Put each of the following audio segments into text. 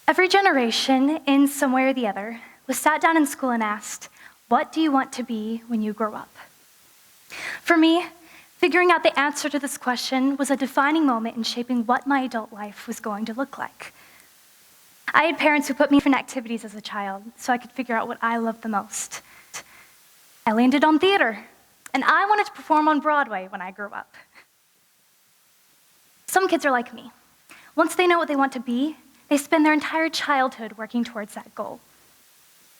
Every generation, in some way or the other, was sat down in school and asked, what do you want to be when you grow up? For me, figuring out the answer to this question was a defining moment in shaping what my adult life was going to look like. I had parents who put me in activities as a child so I could figure out what I loved the most. I landed on theater, and I wanted to perform on Broadway when I grew up. Some kids are like me. Once they know what they want to be, they spend their entire childhood working towards that goal.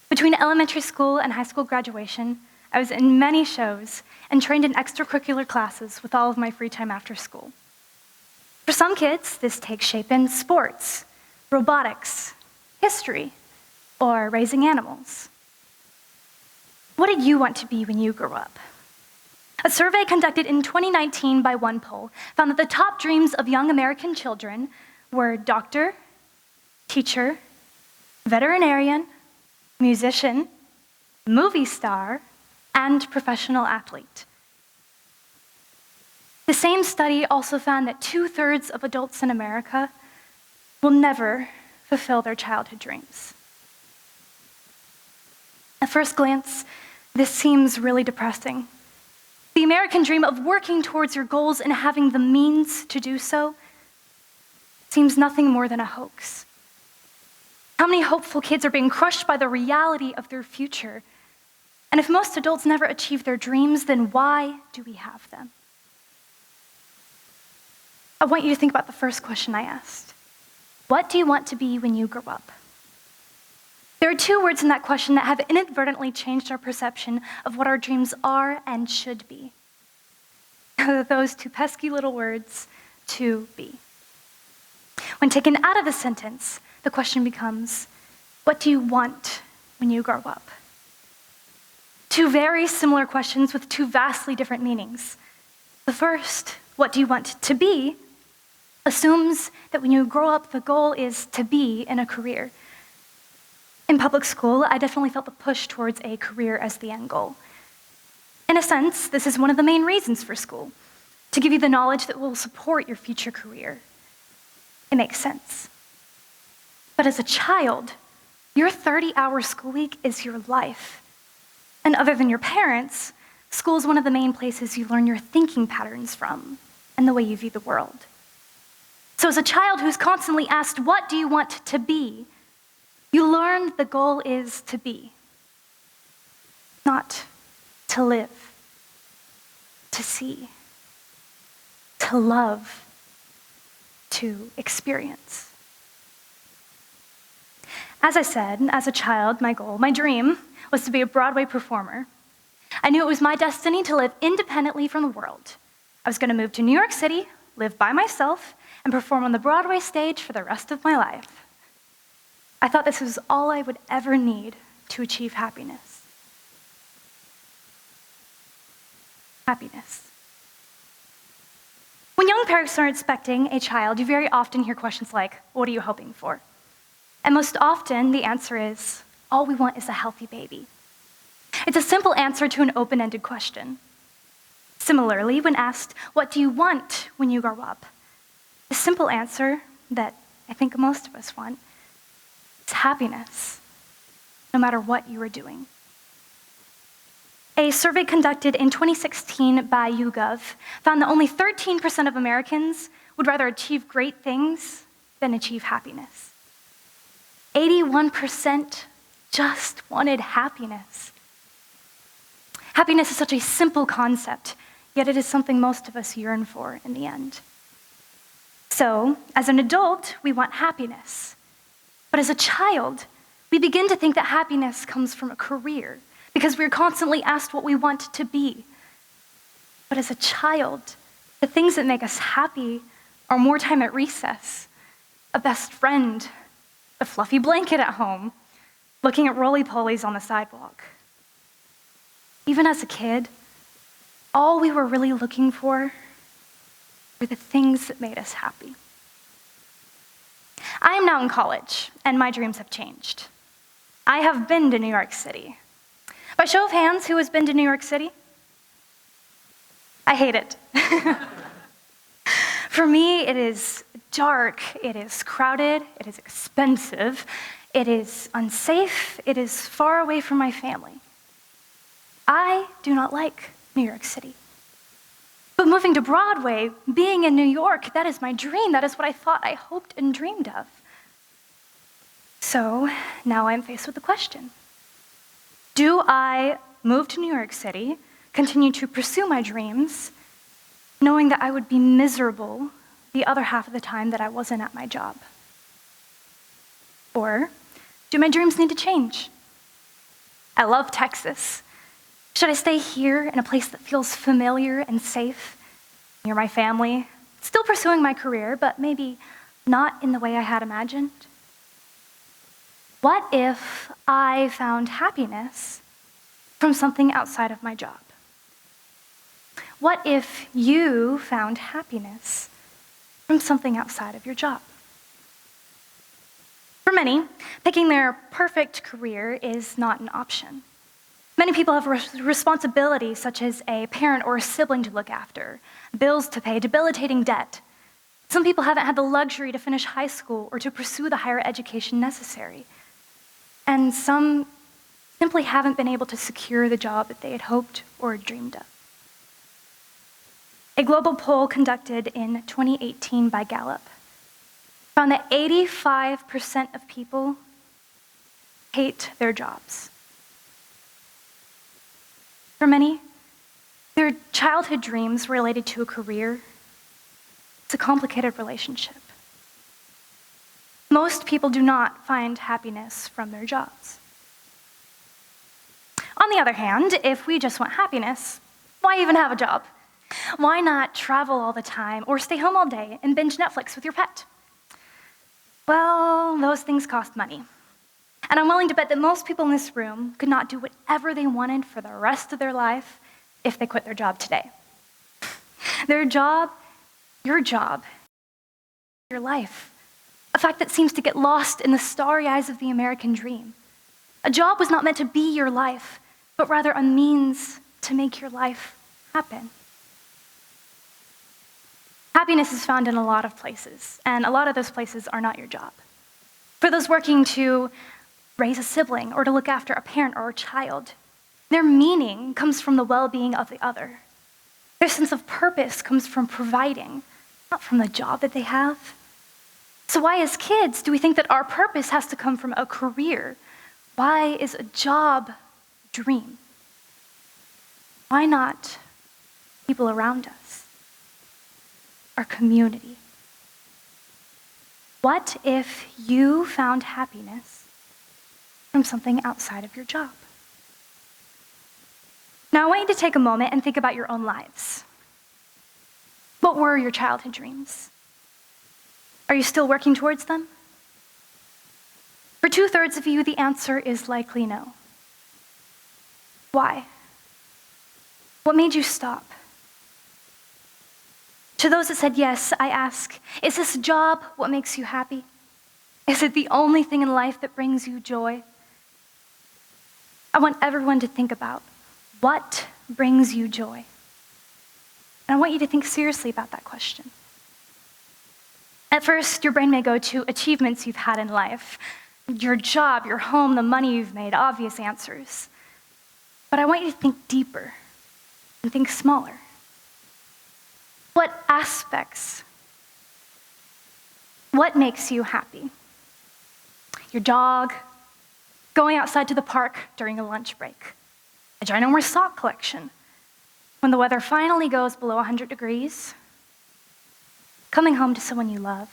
Between elementary school and high school graduation, I was in many shows and trained in extracurricular classes with all of my free time after school. For some kids, this takes shape in sports, robotics, history, or raising animals. What did you want to be when you grew up? A survey conducted in 2019 by OnePoll found that the top dreams of young American children were doctor, teacher, veterinarian, musician, movie star, and professional athlete. The same study also found that 2/3 of adults in America will never fulfill their childhood dreams. At first glance, this seems really depressing. The American dream of working towards your goals and having the means to do so seems nothing more than a hoax. How many hopeful kids are being crushed by the reality of their future? And if most adults never achieve their dreams, then why do we have them? I want you to think about the first question I asked. What do you want to be when you grow up? There are two words in that question that have inadvertently changed our perception of what our dreams are and should be. Those two pesky little words, to be. When taken out of the sentence, the question becomes, what do you want when you grow up? Two very similar questions with two vastly different meanings. The first, what do you want to be, assumes that when you grow up, the goal is to be in a career. In public school, I definitely felt the push towards a career as the end goal. In a sense, this is one of the main reasons for school, to give you the knowledge that will support your future career. It makes sense. But as a child, your 30-hour school week is your life. And other than your parents, school is one of the main places you learn your thinking patterns from and the way you view the world. So as a child who's constantly asked, what do you want to be? You learn the goal is to be, not to live, to see, to love, to experience. As I said, as a child, my goal, my dream, was to be a Broadway performer. I knew it was my destiny to live independently from the world. I was going to move to New York City, live by myself, and perform on the Broadway stage for the rest of my life. I thought this was all I would ever need to achieve happiness. Happiness. When young parents are expecting a child, you very often hear questions like, what are you hoping for? And most often, the answer is, all we want is a healthy baby. It's a simple answer to an open-ended question. Similarly, when asked, what do you want when you grow up? The simple answer that I think most of us want is happiness, no matter what you are doing. A survey conducted in 2016 by YouGov found that only 13% of Americans would rather achieve great things than achieve happiness. 81% just wanted happiness. Happiness is such a simple concept, yet it is something most of us yearn for in the end. So, as an adult, we want happiness. But as a child, we begin to think that happiness comes from a career because we're constantly asked what we want to be. But as a child, the things that make us happy are more time at recess, a best friend, a fluffy blanket at home, looking at roly-polies on the sidewalk. Even as a kid, all we were really looking for were the things that made us happy. I am now in college, and my dreams have changed. I have been to New York City. By show of hands, who has been to New York City? I hate it. For me, it is dark, it is crowded, it is expensive, it is unsafe, it is far away from my family. I do not like New York City. But moving to Broadway, being in New York, that is my dream. That is what I thought, I hoped, and dreamed of. So now I'm faced with the question. Do I move to New York City, continue to pursue my dreams, knowing that I would be miserable the other half of the time that I wasn't at my job? Or do my dreams need to change? I love Texas. Should I stay here in a place that feels familiar and safe, near my family, still pursuing my career, but maybe not in the way I had imagined? What if I found happiness from something outside of my job? What if you found happiness from something outside of your job? For many, picking their perfect career is not an option. Many people have responsibilities such as a parent or a sibling to look after, bills to pay, debilitating debt. Some people haven't had the luxury to finish high school or to pursue the higher education necessary. And some simply haven't been able to secure the job that they had hoped or dreamed of. A global poll conducted in 2018 by Gallup found that 85% of people hate their jobs. For many, their childhood dreams related to a career. It's a complicated relationship. Most people do not find happiness from their jobs. On the other hand, if we just want happiness, why even have a job? Why not travel all the time or stay home all day and binge Netflix with your pet? Well, those things cost money. And I'm willing to bet that most people in this room could not do whatever they wanted for the rest of their life if they quit their job today. Their job, your life. A fact that seems to get lost in the starry eyes of the American dream. A job was not meant to be your life, but rather a means to make your life happen. Happiness is found in a lot of places, and a lot of those places are not your job. For those working to raise a sibling or to look after a parent or a child, their meaning comes from the well-being of the other. Their sense of purpose comes from providing, not from the job that they have. So why, as kids, do we think that our purpose has to come from a career? Why is a job a dream? Why not people around us? Our community? What if you found happiness from something outside of your job? Now, I want you to take a moment and think about your own lives. What were your childhood dreams? Are you still working towards them? For 2/3 of you, the answer is likely no. Why? What made you stop? To those that said yes, I ask, is this job what makes you happy? Is it the only thing in life that brings you joy? I want everyone to think about what brings you joy. And I want you to think seriously about that question. At first, your brain may go to achievements you've had in life, your job, your home, the money you've made, obvious answers. But I want you to think deeper and think smaller. What aspects? What makes you happy? Your dog, going outside to the park during a lunch break, a ginormous sock collection, when the weather finally goes below 100 degrees, coming home to someone you love,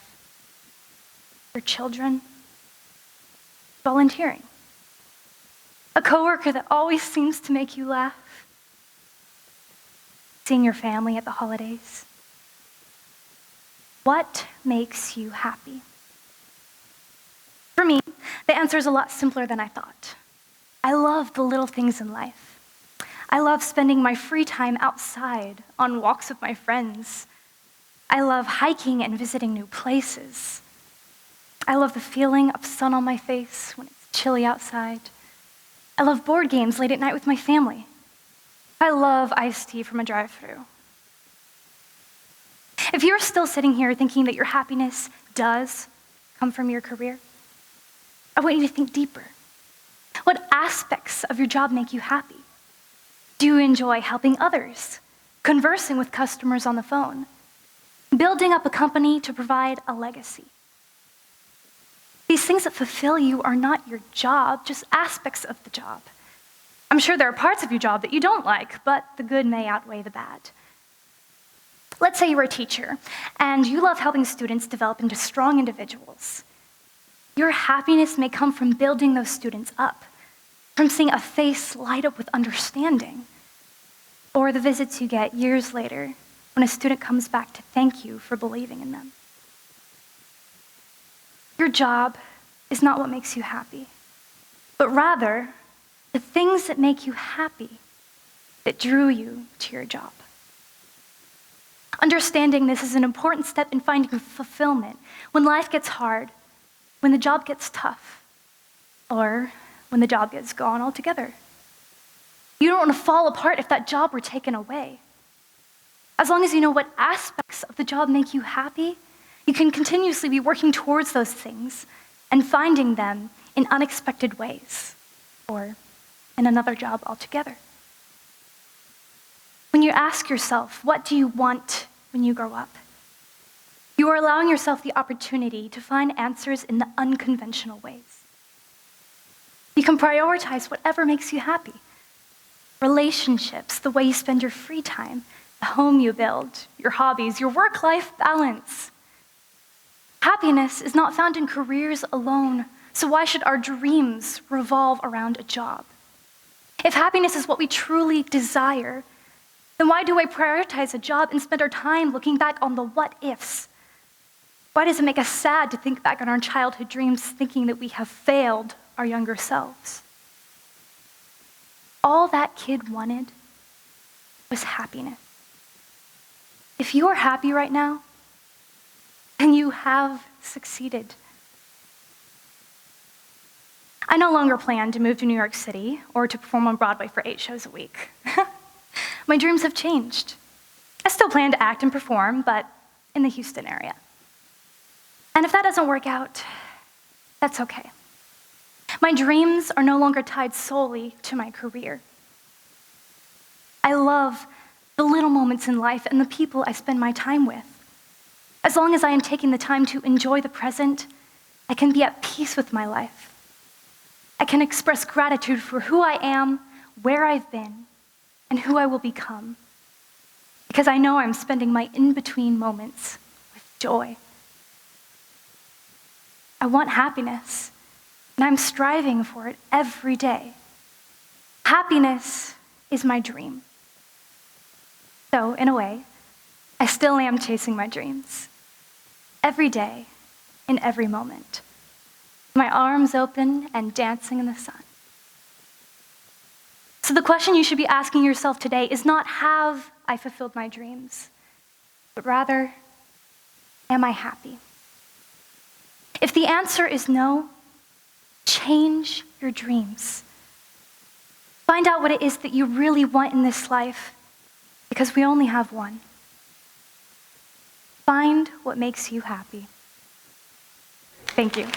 your children, volunteering, a coworker that always seems to make you laugh, seeing your family at the holidays. What makes you happy? For me, the answer is a lot simpler than I thought. I love the little things in life. I love spending my free time outside on walks with my friends. I love hiking and visiting new places. I love the feeling of sun on my face when it's chilly outside. I love board games late at night with my family. I love iced tea from a drive-thru. If you're still sitting here thinking that your happiness does come from your career, I want you to think deeper. What aspects of your job make you happy? Do you enjoy helping others, conversing with customers on the phone, building up a company to provide a legacy? These things that fulfill you are not your job, just aspects of the job. I'm sure there are parts of your job that you don't like, but the good may outweigh the bad. Let's say you're a teacher, and you love helping students develop into strong individuals. Your happiness may come from building those students up, from seeing a face light up with understanding, or the visits you get years later when a student comes back to thank you for believing in them. Your job is not what makes you happy, but rather the things that make you happy that drew you to your job. Understanding this is an important step in finding fulfillment when life gets hard, when the job gets tough, or when the job gets gone altogether. You don't want to fall apart if that job were taken away. As long as you know what aspects of the job make you happy, you can continuously be working towards those things and finding them in unexpected ways, or in another job altogether. When you ask yourself, what do you want when you grow up? You are allowing yourself the opportunity to find answers in the unconventional ways. You can prioritize whatever makes you happy. Relationships, the way you spend your free time, the home you build, your hobbies, your work-life balance. Happiness is not found in careers alone, so why should our dreams revolve around a job? If happiness is what we truly desire, then why do we prioritize a job and spend our time looking back on the what-ifs? Why does it make us sad to think back on our childhood dreams, thinking that we have failed our younger selves? All that kid wanted was happiness. If you are happy right now, then you have succeeded. I no longer plan to move to New York City or to perform on Broadway for 8 shows a week. My dreams have changed. I still plan to act and perform, but in the Houston area. And if that doesn't work out, that's okay. My dreams are no longer tied solely to my career. I love the little moments in life and the people I spend my time with. As long as I am taking the time to enjoy the present, I can be at peace with my life. I can express gratitude for who I am, where I've been, and who I will become, because I know I'm spending my in-between moments with joy. I want happiness, and I'm striving for it every day. Happiness is my dream. So, in a way, I still am chasing my dreams. Every day, in every moment. My arms open and dancing in the sun. So the question you should be asking yourself today is not, have I fulfilled my dreams? But rather, am I happy? If the answer is no, change your dreams. Find out what it is that you really want in this life, because we only have one. Find what makes you happy. Thank you.